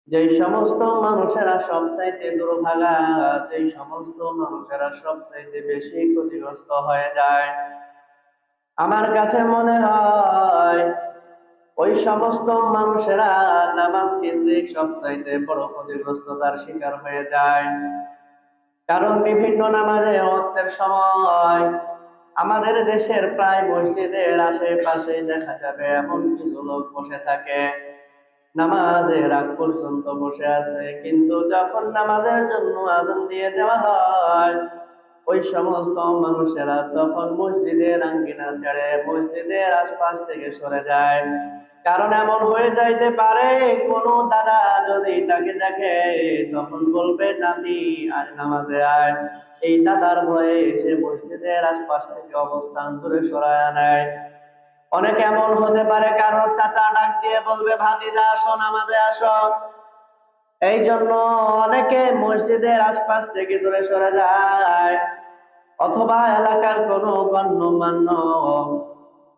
যে সমস্ত মানুষেরা সবচাইতে দুর্ভাগা, যে সমস্ত মানুষেরা সবচাইতে বেশি ক্ষতিগ্রস্ত হয়ে যায়, আমার কাছে মনে হয় ওই সমস্ত মানুষেরা নামাজ কেন্দ্রিক সবচাইতে বড় ক্ষতিগ্রস্ততার শিকার হয়ে যায়। কারণ বিভিন্ন নামাজে ওয়াক্তের সময় আমাদের দেশের প্রায় মসজিদের আশেপাশে দেখা যাবে এমন কিছু লোক বসে থাকে, নামাজের আগ পর্যন্ত বসে আছে, কিন্তু যখন নামাজের জন্য আযান দিয়ে দেওয়া হয় ওই সমস্ত মানুষেরা তখন মসজিদের আঙ্গিনা ছেড়ে মসজিদের আশপাশ থেকে সরে যায়। কারণ এমন হয়ে যাইতে পারে কোন দাদা যদি তাকে দেখে তখন বলবে, নাতি আর নামাজে আয়। এই দাদার ভয়ে সে মসজিদের আশপাশ থেকে অবস্থান দূরে সরায় নেয়। অনেক এমন হতে পারে কারোর চাচা ডাক দিয়ে বলবে, ভাতিজা আসো নামাজে আসো। এই জন্য অনেকে মসজিদের আশপাশ থেকে দূরে সরে যায়। অথবা এলাকার কোনো গণ্যমান্য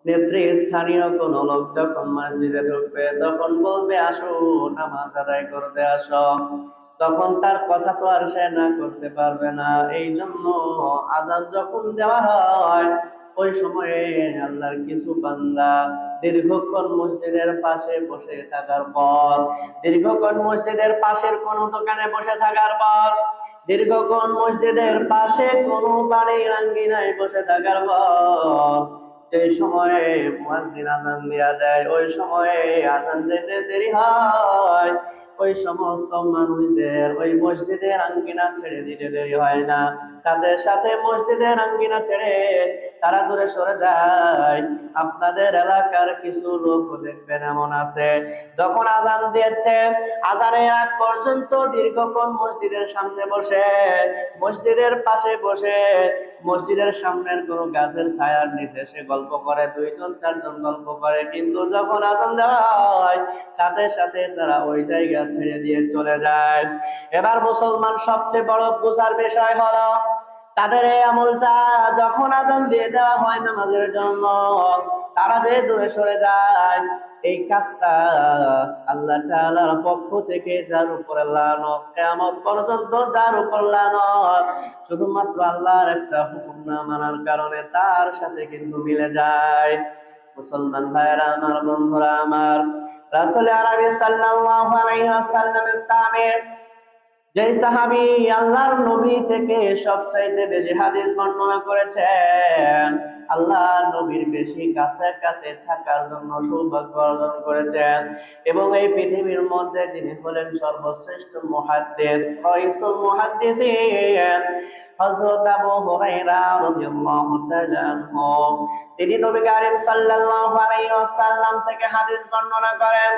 নেতৃস্থানীয় কোন লোক যখন মসজিদে ঢুকবে তখন বলবে, আসো নামাজ আদায় করতে আসো। তখন তার কথা তো আর সে না করতে পারবে না। এই জন্য আযান যখন দেওয়া হয় ওই সময়ে আল্লাহর কিছু বান্দা দীর্ঘক্ষণ মসজিদের পাশে বসে থাকার পর, দীর্ঘক্ষণ মসজিদের পাশের কোন দোকানে বসে থাকার পর, দীর্ঘক্ষণ মসজিদের পাশে কোনো বাড়ির আঙ্গিনায় বসে থাকার পর যে সময়ে মুয়াজ্জিন আযান দিয়া দেয় ওই সময়ে আযান দিতে দেরি হয়, ওই সমস্ত মানুষদের ওই মসজিদের আঙ্গিনা ছেড়ে দিতে দেরি হয় না, সাথে সাথে মসজিদের আঙ্গিনা ছেড়ে তারা দূরে সরে যায়। আপনাদের এলাকার কিছু লোক দেখবেন এমন আছে, যখন আযান দিয়েছে আযানের আগ পর্যন্ত দীর্ঘক্ষণ মসজিদের সামনে বসে, মসজিদের পাশে বসে, মসজিদের সামনের কোন গাছের ছায়ার নিচে সে গল্প করে, দুইজন চারজন গল্প করে, কিন্তু যখন আযান দেওয়া হয় সাথে সাথে তারা ওই জায়গা ছেড়ে দিয়ে চলে যায়। এবার মুসলমান সবচেয়ে বড় বোঝার বিষয় হলো তাদের এই আমলটা, যখন আযান দিয়ে দেওয়া হয় নামাজের জন্য তারা যে দূরে সরে যায়, এই কাজটা আল্লাহ তাআলার পক্ষ থেকে যার উপরে লানত, কিয়ামত পর্যন্ত যার উপর লানত, শুধুমাত্র আল্লাহর একটা হুকুম না মানার কারণে তার সাথে কিন্তু মিলে যায়। মুসলমান ভাইরা আমার, বন্ধুরা আমার, রাসূল আরবি সাল্লাল্লাহু আলাইহি ওয়াসাল্লামের সাহাবী, যে সাহাবী আল্লাহর নবী থেকে সবচাইতে বেশি হাদিস বর্ণনা করেছেন, আল্লাহর নবীর বেশি কাছে কাছে থাকার জন্য সৌভাগ্য অর্জন করেছেন, এবং এই পৃথিবীর মধ্যে যিনি হলেন সর্বশ্রেষ্ঠ মুহাদ্দিস, রাইসুল মুহাদ্দিসিন, হযরত আবু হুরায়রা রাদিয়াল্লাহু তাআলা আনহু, তিনি নবী করিম সাল্লাল্লাহু আলাইহি ওয়াসাল্লাম থেকে হাদিস বর্ণনা করেন,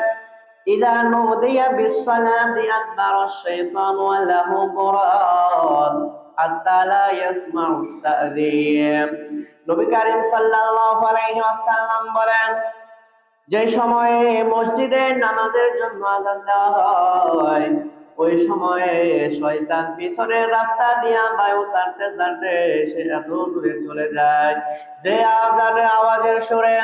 ইযা নুদিয়া বিস-সালাতি আকবারাশ শাইতানু ওয়া লাহু গুরান হাত্তা লা ইয়াসমাউ তা'যীম। নবী করিম সাল্লাল্লাহু আলাইহি ওয়াসাল্লাম বলেন, যে সময়ে মসজিদে নামাজের জন্য আযান দেওয়া হয় ওই সময়ে শয়তান পিছনের রাস্তা দিয়া বায়ু ছাড়তে ছাড়তে সে এত দূরে চলে যায়, যে আযানের আওয়াজের সুরে,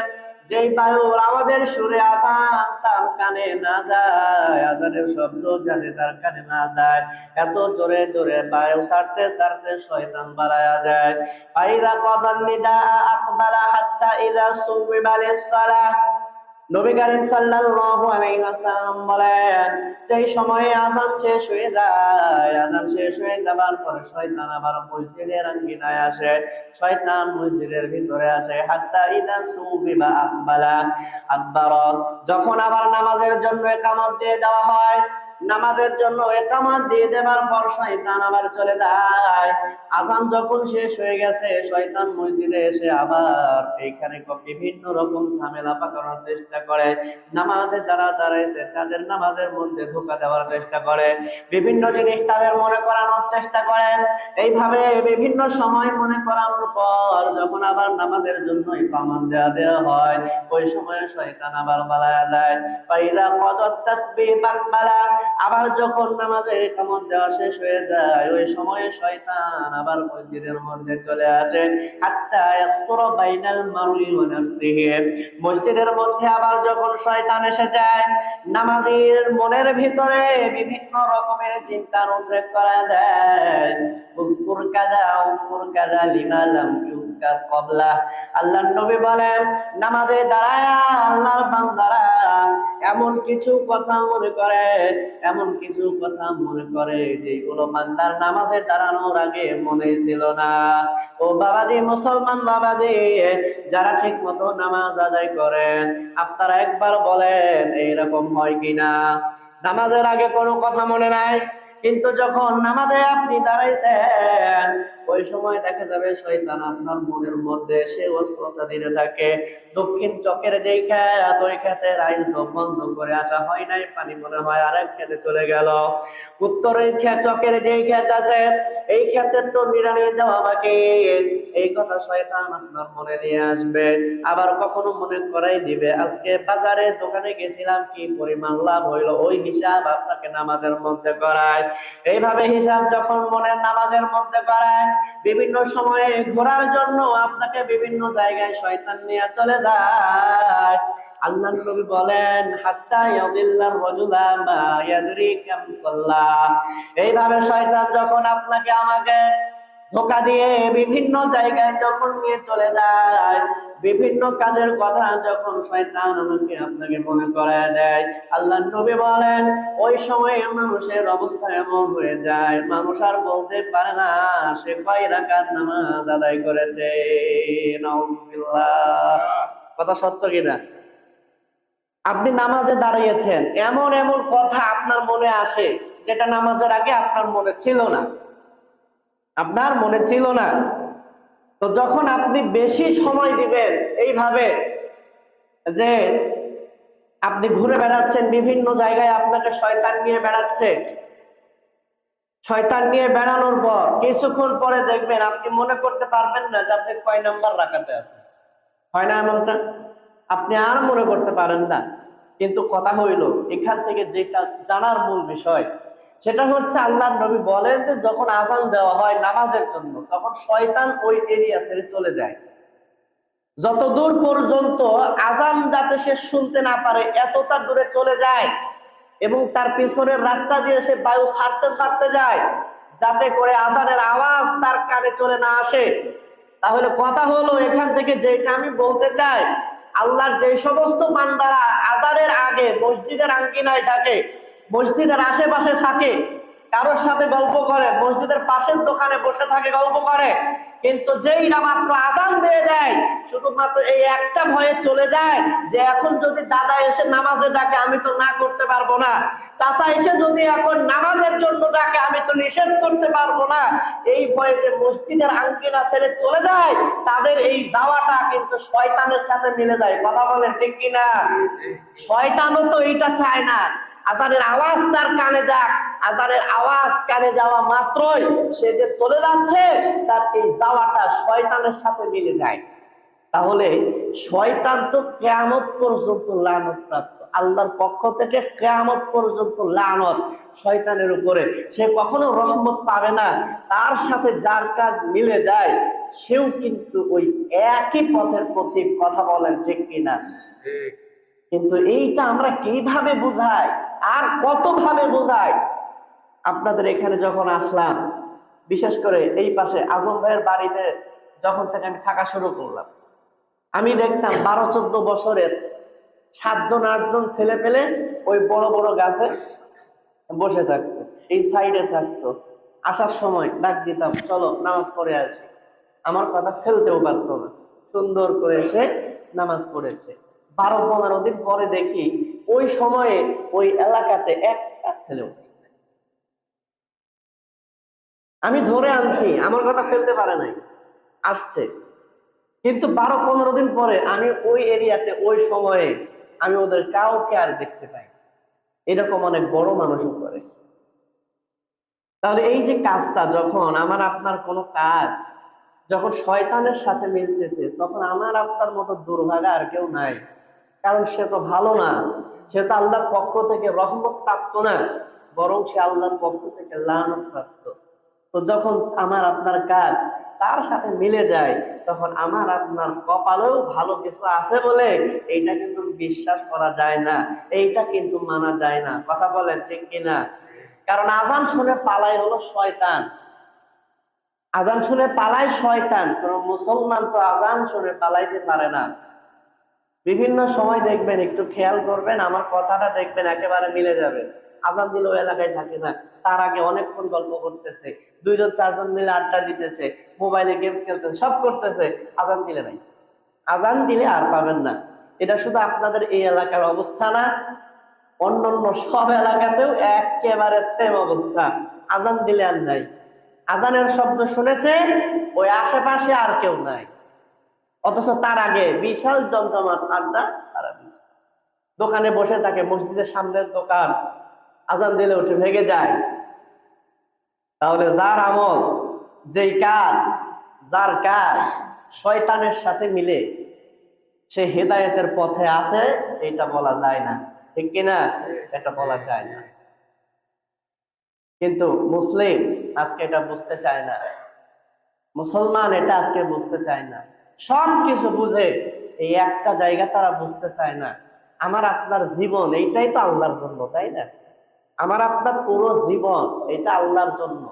যেই বায়ুর আওয়াজের সুরে আযান তার কানে না যায়, আযানের শব্দ যাতে তার কানে না যায়, এত জোরে জোরে বায়ু ছাড়তে ছাড়তে শয়তান পালায়া যায়। ফাইদা ক্বাদান নিদা আকবালা হাত্তা ইযা সুবিবা লিস-সালাহ। নবী করিম সাল্লাল্লাহু আলাইহি ওয়াসাল্লাম বলেন, যেই সময়ে আযান শেষ হয়ে যায়, আযান শেষ হয়ে যাবার পরে শয়তান আবার মসজিদের আঙ্গিনায় আসে, শয়তান মসজিদের ভিতরে আসে, হাত্তা ইযা সুবিবা আকবালা আকবারা। যখন আবার নামাজের জন্য ইকামত দিয়ে দেওয়া হয়, নামাজের জন্য ইকামত দিয়ে দেওয়ার পর শয়তান আবার চলে যায়। আযান যখন শেষ হয়ে গেছে শয়তান মসজিদে এসে আবার এইখানে বিভিন্ন রকম ঝামেলা পাকানোর চেষ্টা করে, নামাজে যারা দাঁড়াইছে তাদের নামাজের মধ্যে ধোঁকা দেওয়ার চেষ্টা করে, বিভিন্ন জিনিস তাদের মনে করানোর চেষ্টা করে। এইভাবে বিভিন্ন সময় মনে করানোর পর যখন আবার নামাজের জন্য ইকামত দেওয়া হয় ওই সময় শয়তান আবার পালায়া যায়। ফাইদা ক্বাদাত তাসবিহ বাকবালা, আবার যখন নামাজের ইকামত দেওয়া শেষ হয়ে যায়, ওই সময়ে শয়তান আবার মসজিদের মধ্যে চলে আসে। হাত্তা ইয়াসতুরা বাইনাল মারই ওয়া নাফসিহি, মসজিদের মধ্যে আবার যখন শয়তান এসে যায়, নামাজীর মনের ভিতরে বিভিন্ন রকমের চিন্তার উদ্রেক করা দেয়। উযকুর কাযা উযকুর কাযা লিমা লাম ইউযকার ক্বাবলা। আল্লাহর নবী বলেন, নামাজে দাঁড়ায় আল্লাহর বান্দারা এমন কিছু কথা মনে করে, এমন কিছু কথা মনে করে যেগুলো বান্দার নামাজে দাঁড়ানোর আগে মনে ছিল না। ও বাবাজি, মুসলমান বাবাজি, যারা ঠিক মতো নামাজ আদায় করেন, আপনারা একবার বলেন এইরকম হয় কিনা? নামাজের আগে কোনো কথা মনে নাই, কিন্তু যখন নামাজে আপনি দাঁড়াইছেন, ওই সময় দেখা যাবে শয়তান আপনার মনের মধ্যে সে ওয়াসওয়াসা দিতে থাকে। দক্ষিণ চকের যেই ক্ষেত, ওই ক্ষেতের আইল তো বন্ধ করে আসা হয় নাই, পানি মনে হয় আরেক ক্ষেতে চলে গেল। উত্তরের চকের যেই ক্ষেত আছে, এই ক্ষেতের তো নিড়ানি দেওয়া বাকি, এই কথা শয়তান আপনার মনে দিয়ে আসবে। আবার কখনো মনে করাই দিবে, আজকে বাজারে দোকানে গেছিলাম, কি পরিমাণ লাভ হইলো, ওই হিসাব আপনাকে নামাজের মধ্যে করায়। এইভাবে হিসাব যখন মনের নামাজের মধ্যে করায়, বিভিন্ন সময়ে ঘোরার জন্য আপনাকে বিভিন্ন জায়গায় শয়তান নিয়ে চলে যায়। আল্লাহর নবী বলেন, হাত্তা ইয়াদিল্লার রাজুলা মা ইয়াদরি কাম সাল্লা। এইভাবে শয়তান যখন আপনাকে আমাকে ধোঁকা দিয়ে বিভিন্ন জায়গায় যখন নিয়ে চলে যায়, বিভিন্ন কাজের কথা যখন শয়তান আমাকে আপনাকে মনে করায় দেয়, আল্লাহর নবী বলেন, ওই সময়ে মানুষের অবস্থা এমন হয়ে যায়, মানুষ আর বলতে পারে না সে কয় রাকাত নামাজ আদায় করেছে। নাউযুবিল্লাহ। কথা সত্য কিনা? আপনি নামাজে দাঁড়িয়েছেন, এমন এমন কথা আপনার মনে আসে যেটা নামাজের আগে আপনার মনে ছিল না, আপনার মনে ছিল না। তো যখন আপনি বেশি সময় দিবেন এইভাবে, যে আপনি ঘুরে বেড়াচ্ছেন বিভিন্ন জায়গায়, আপনাকে শয়তান নিয়ে বেড়াচ্ছে, শয়তান নিয়ে বেড়ানোর পর কিছুক্ষণ পরে দেখবেন আপনি মনে করতে পারবেন না যে আপনি কয় নাম্বার রাকাতে আছেন। হয় না এমনটা? আপনি আর মনে করতে পারেন না। কিন্তু কথা হইল, এখান থেকে যেটা জানার মূল বিষয়, সেটা হচ্ছে আল্লাহর নবী বলেন যে যখন আযান দেওয়া হয় নামাজের জন্য, তখন শয়তান ওই এরিয়া ছেড়ে চলে যায়। যতদূর পর্যন্ত আযান যাতে সে শুনতে না পারে এতটা দূরে চলে যায়, এবং তার পিছনের রাস্তা দিয়ে সে বায়ু ছাড়তে ছাড়তে যায়, যাতে করে আযানের আওয়াজ তার কানে চলে না আসে। তাহলে কথা হলো, এখান থেকে যেটা আমি বলতে চাই, আল্লাহর যে সমস্ত বান্দারা আযানের আগে মসজিদের আঙ্গিনায় থাকে, মসজিদের আশেপাশে থাকে, কারোর সাথে গল্প করে, মসজিদের পাশের দোকানে বসে থাকে গল্প করে, কিন্তু যেই না মাত্র আযান দিয়ে দেয়, শুধুমাত্র এই একটা ভয়ে চলে যায় যে এখন যদি দাদা এসে নামাজে ডাকে আমি তো না করতে পারবো না, চাচা এসে যদি এখন নামাজের জন্য ডাকে আমি তো নিষেধ করতে পারবো না, এই ভয়ে যে মসজিদের আঙ্গিনা ছেড়ে চলে যায়, তাদের এই যাওয়াটা কিন্তু শয়তানের সাথে মিলে যায়। কথা বলেন ঠিক কিনা? শয়তানও তো এইটা চায় না আযানের আওয়াজ তার কানে যাক, আযানের আওয়াজ কানে যাওয়া মাত্রই সে যে চলে যাচ্ছে, তার এই যাওয়াটা শয়তানের সাথে মিলে যায়। তাহলে শয়তান তো কিয়ামত পর্যন্ত লানত প্রাপ্ত, আল্লাহর পক্ষ থেকে কিয়ামত পর্যন্ত লানত শয়তানের উপরে, সে কখনো রহমত পাবে না। তার সাথে যার কাজ মিলে যায় সেও কিন্তু ওই একই পথের পথিক। কথা বলেন ঠিক কিনা? কিন্তু এইটা আমরা কিভাবে বুঝাই আর কতভাবে বুঝাই? আপনাদের এখানে যখন আসলাম, বিশেষ করে এই পাশে আজম ভাইয়ের বাড়িতে যখন থেকে আমি থাকা শুরু করলাম, আমি দেখতাম 12-14 বছরের 7জন 8জন ছেলে পেলে ওই বড় বড় গাছে বসে থাকতো, এই সাইডে থাকতো। আসার সময় ডাক দিতাম, চলো নামাজ পড়ে আসি। আমার কথা ফেলতেও পারতো না, সুন্দর করে এসে নামাজ পড়েছে। 12-15 দিন পরে দেখি ওই সময়ে ওই এলাকাতে একটা ছেলেও নেই। আমি ধরে আনছি, আমার কথা ফেলতে পারে নাই, আসছে। কিন্তু 12-15 দিন পরে আমি ওই এরিয়াতে ওই সময়ে আমি ওদের কাউকে আর দেখতে পাই। এরকম অনেক বড় মানুষও করে। তাহলে এই যে কাজটা, যখন আমার আপনার কোনো কাজ যখন শয়তানের সাথে মিলতেছে, তখন আমার আপনার মতো দুর্ভাগা আর কেউ নাই। কারণ সে তো ভালো না, সে তো আল্লাহর পক্ষ থেকে রহমত প্রাপ্ত না। বরং সে আল্লাহর পক্ষ থেকে লানতপ্রাপ্ত। তো যখন আমার আপনার কাজ তার সাথে মিলে যায়, তখন আমার আপনার কপালেও ভালো কিছু আছে বলে এইটা কিন্তু বিশ্বাস করা যায় না, এইটা কিন্তু মানা যায় না। কথা বলেন ঠিক কিনা? কারণ আজান শুনে পালাই হলো শয়তান, আজান শুনে পালায় শয়তান। কোন মুসলমান তো আজান শুনে পালাইতে পারে না। বিভিন্ন সময় দেখবেন, একটু খেয়াল করবেন, আমার কথাটা দেখবেন একেবারে মিলে যাবে। আজান দিলে ওই এলাকায় থাকে না, তার আগে অনেকক্ষণ গল্প করতেছে, দুইজন চারজন মিলে আড্ডা দিতেছে, মোবাইলে গেমস খেলতেছে, সব করতেছে, আজান দিলে নাই। আজান দিলে আর পাবেন না। এটা শুধু আপনাদের এই এলাকার অবস্থা না, অন্যান্য সব এলাকাতেও একেবারে সেম অবস্থা। আজান দিলে আর নাই, আজানের শব্দ শুনেছে, ওই আশেপাশে আর কেউ নাই, অথচ তার আগে বিশাল জমজমাট আড্ডা তারা দিচ্ছে। দোকানে বসে থাকে, মসজিদের সামনের দোকান, আজান দিলে উঠে ভেঙে যায়। তাহলে যার আমল, যেই কাজ, যার কাজ শয়তানের সাথে মিলে, সে হেদায়েতের পথে আছে এটা বলা যায় না, ঠিক কিনা? এটা বলা যায় না। কিন্তু মুসলিম আজকে এটা বুঝতে চায় না, মুসলমান এটা আজকে বুঝতে চায় না। সব কিছু বুঝে, এই একটা জায়গা তারা বুঝতে চায় না, আমার আপনার জীবন এইটাই তো আল্লাহর জন্য, তাই না? আমার আপনার পুরো জীবন এটা আল্লাহর জন্য।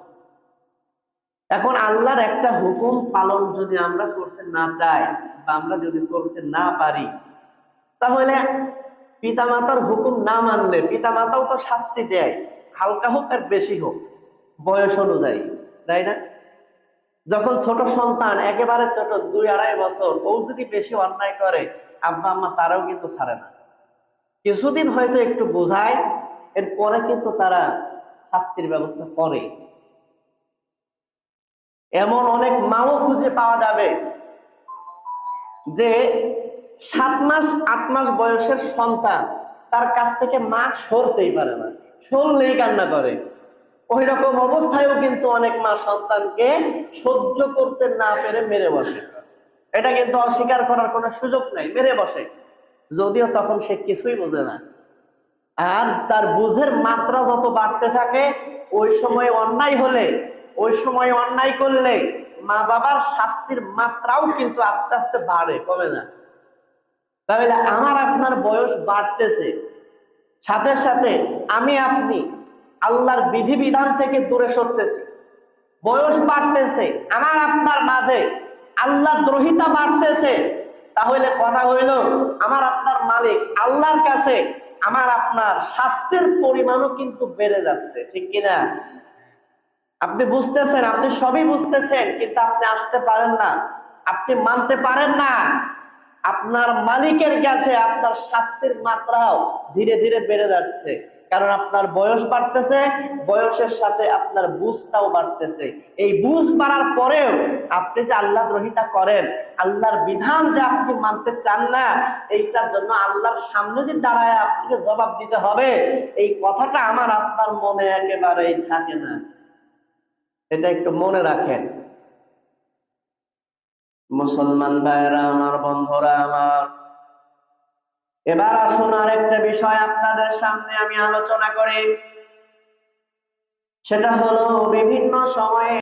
এখন আল্লাহর একটা হুকুম পালন যদি আমরা করতে না চাই বা আমরা যদি করতে না পারি, তাহলে পিতামাতার হুকুম না মানলে পিতামাতাও তো শাস্তি দেয়, হালকা হোক আর বেশি হোক, বয়স অনুযায়ী, তাই না? যখন ছোট সন্তান, একেবারে ছোট 2-2.5 বছর, ও যদি বেশি অন্যায় করে, আব্বা আম্মা তারাও কিন্তু ছাড়ে না। কিছুদিন হয়তো একটু বোঝায়, এরপরে কিন্তু তারা শাস্তির ব্যবস্থা করে। এমন অনেক মাও খুঁজে পাওয়া যাবে যে 7 মাস 8 মাস বয়সের সন্তান, তার কাছ থেকে মা সরতেই পারে না, সরলেই কান্না করে। ওই রকম অবস্থায়ও কিন্তু অনেক মা সন্তানকে সহ্য করতে না পেরে মেরে বসে। এটা কিন্তু অস্বীকার করার কোনো সুযোগ নাই, মেরে বসে, যদিও তখন সে কিছুই বোঝে না। আর তার বুঝের মাত্রা যত বাড়তে থাকে, ওই সময় অন্যায় হলে, ওই সময় অন্যায় করলে মা বাবার শাস্তির মাত্রাও কিন্তু আস্তে আস্তে বাড়ে, কমে না। তাহলে আমার আপনার বয়স বাড়তেছে, সাথে সাথে আমি আপনি আল্লাহর বিধিবিধান থেকে দূরে সরতেছি। বয়স বাড়তেছে, আমার আপনার মাঝে আল্লাহ দ্রোহিতা বাড়তেছে। তাহলে কথা হইল, আমার আপনার মালিক আল্লাহর কাছে আমার আপনার শাস্তির পরিমাণও কিন্তু বেড়ে যাচ্ছে, ঠিক কিনা? আপনি বুঝতেছেন, আপনি সবই বুঝতেছেন, কিন্তু আপনি আসতে পারেন না, আপনি মানতে পারেন না। আপনার মালিকের কাছে আপনার শাস্তির মাত্রাও ধীরে ধীরে বেড়ে যাচ্ছে, কারণ আপনার বয়স বাড়তেছে, বয়সের সাথে আপনার বুঝটাও বাড়তেছে। এই বুঝ বাড়ার পরেও আপনি যে আল্লাহ দ্রোহিতা করেন, আল্লাহর বিধান যে আপনি মানতে চান না, এইটার জন্য আল্লাহর সামনে যে দাঁড়ায় আপনাকে জবাব দিতে হবে, এই কথাটা আমার আপনার মনে একেবারেই থাকে না। এটা একটু মনে রাখেন। মুসলমান ভাইরা আমার, বন্ধুরা আমার, এবার আসুন আরেকটা বিষয় আপনাদের সামনে আমি আলোচনা করি। সেটা হলো বিভিন্ন সময়ে